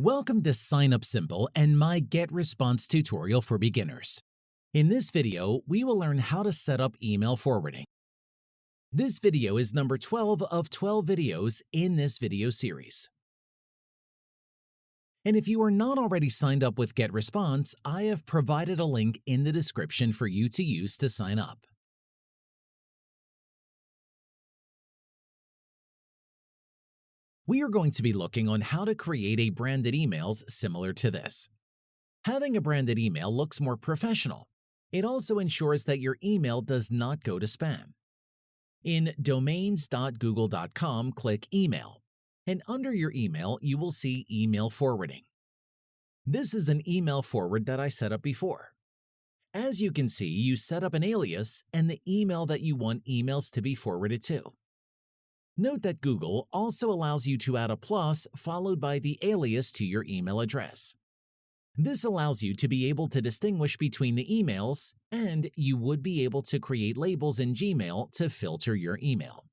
Welcome to Sign Up Simple and my Getresponse tutorial for beginners. In this video, we will learn how to set up email forwarding. This video is number 12 of 12 videos in this video series. And if you are not already signed up with Getresponse, I have provided a link in the description for you to use to sign up. We are going to be looking on how to create a branded emails similar to this. Having a branded email looks more professional. It also ensures that your email does not go to spam. In domains.google.com, click Email, and under your email, you will see Email Forwarding. This is an email forward that I set up before. As you can see, you set up an alias and the email that you want emails to be forwarded to. Note that Google also allows you to add a plus followed by the alias to your email address. This allows you to be able to distinguish between the emails, and you would be able to create labels in Gmail to filter your email.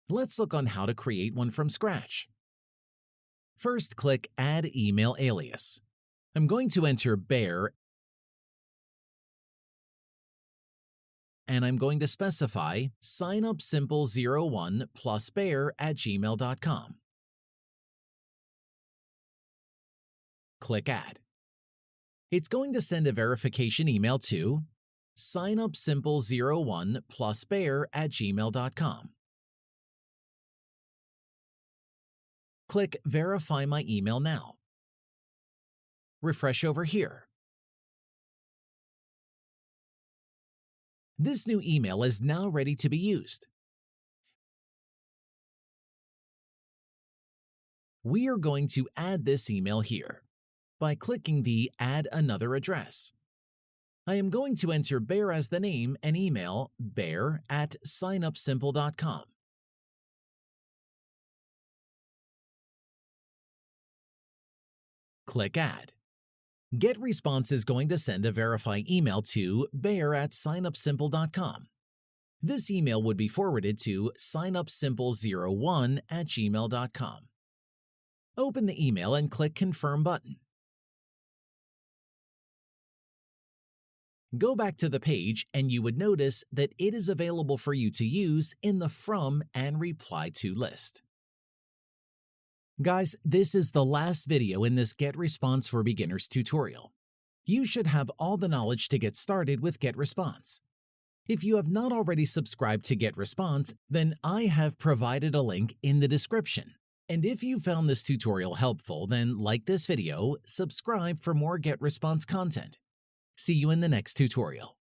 Let's look on how to create one from scratch. First, click Add Email Alias. I'm going to enter Bear, and I'm going to specify signupsimple01 plus bear@gmail.com. Click Add. It's going to send a verification email to signupsimple01 plus bear@gmail.com. Click Verify My Email Now. Refresh over here. This new email is now ready to be used. We are going to add this email here by clicking the Add Another Address. I am going to enter Bear as the name and email bear@signupsimple.com. Click Add. Getresponse is going to send a verify email to bear@signupsimple.com. This email would be forwarded to signupsimple01@gmail.com. Open the email and click Confirm button. Go back to the page and you would notice that it is available for you to use in the From and Reply To list. Guys, this is the last video in this Getresponse for Beginners tutorial. You should have all the knowledge to get started with Getresponse. If you have not already subscribed to Getresponse, then I have provided a link in the description. And if you found this tutorial helpful, then like this video, subscribe for more Getresponse content. See you in the next tutorial.